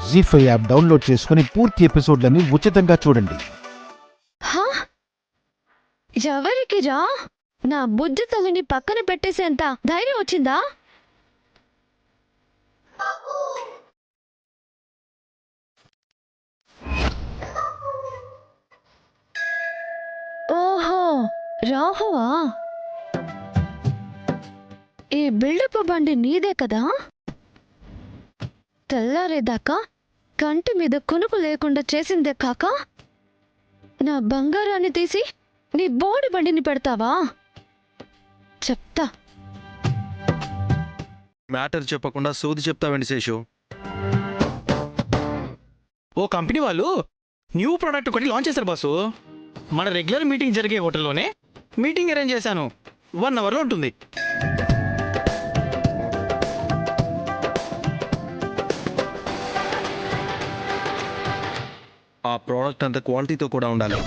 జీ5 app download చేసుకుని పూర్తి ఎపిసోడ్లని ఉచితంగా చూడండి. ఎవరికి రా నా బుద్ధి తల్లిని పక్కన పెట్టేసేంత ధైర్యం వచ్చిందా? ఓహో, రాహువా? ఈ బిల్డప్ బండి నీదే కదా? తెల్లారేదాకా కంటి మీద కునుకు లేకుండా చేసిందే కాక నా బంగారాన్ని తీసి నీ బోడి బండిని పెడతావా? చెప్తా. మ్యాటర్ చెప్పకుండా సోది చెప్తావండి శేషు. ఓ కంపెనీ వాళ్ళు న్యూ ప్రోడక్ట్ ఒకటి లాంచ్ చేశారు బాసు. మన రెగ్యులర్ మీటింగ్ జరిగే హోటల్లోనే మీటింగ్ అరేంజ్ చేశాను. 1 అవర్లో ఉంటుంది. ఆ ప్రోడక్ట్ అంత క్వాలిటీతో కూడా ఉండాలి.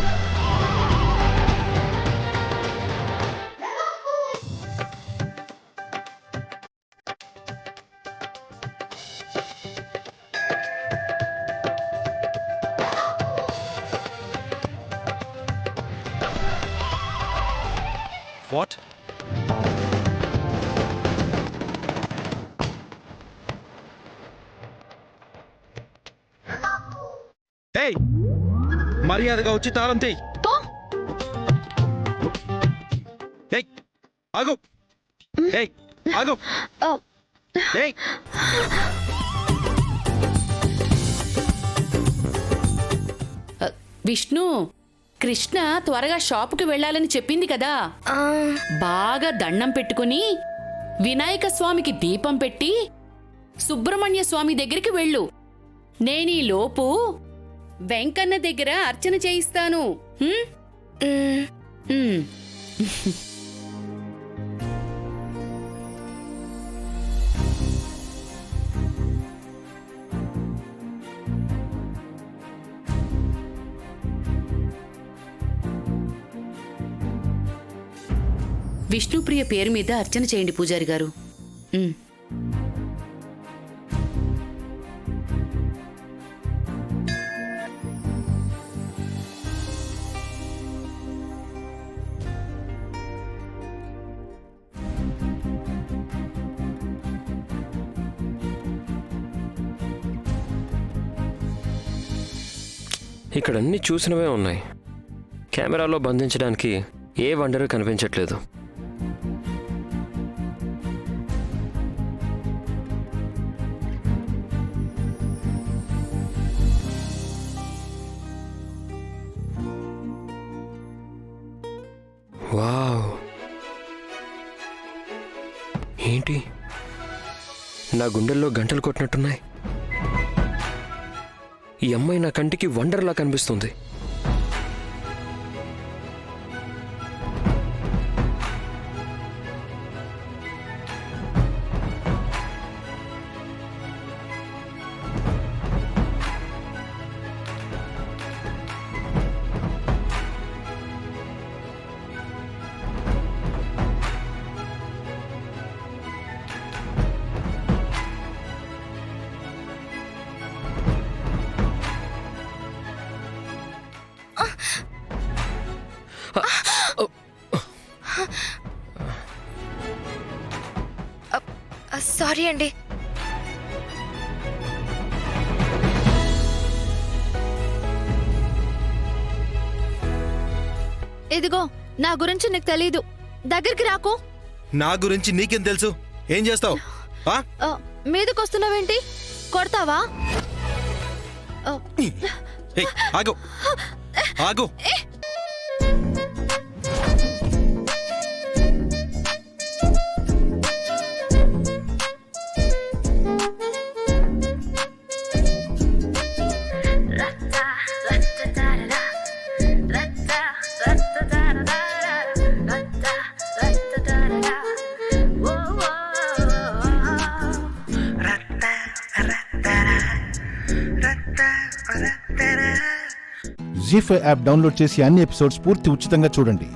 వాట్? ఏయ్, మర్యాదగా వచ్చి తాళం తీయ్. ఏయ్, ఆగు. ఏయ్, ఆగు. ఏయ్, విష్ణు, కృష్ణ త్వరగా షాపుకి వెళ్ళాలని చెప్పింది కదా. బాగా దండం పెట్టుకుని వినాయక స్వామికి దీపం పెట్టి సుబ్రహ్మణ్య స్వామి దగ్గరికి వెళ్ళు. నేనీ లోపు వెంకన్న దగ్గర అర్చన చేయిస్తాను. విష్ణుప్రియ పేరు మీద అర్చన చేయండి పూజారి గారు. ఇక్కడ అన్ని చూసినవే ఉన్నాయి. కెమెరాలో బంధించడానికి ఏ వండరు కనిపించట్లేదు. వావ్, ఏంటి నా గుండెల్లో గంటలు కొట్టినట్టున్నాయి. ఈ అమ్మాయి నా కంటికి వండర్లా కనిపిస్తుంది. సారీ అండి. ఇదిగో, నా గురించి నీకు తెలీదు. దగ్గరికి రాకు. నా గురించి నీకేం తెలుసు? ఏం చేస్తావు? మీదకొస్తున్నావేంటి? కొడతావా? ఆగు, ఆగు. జీ5 యాప్ డౌన్లోడ్ చేసి అన్ని ఎపిసోడ్స్ పూర్తి ఉచితంగా చూడండి.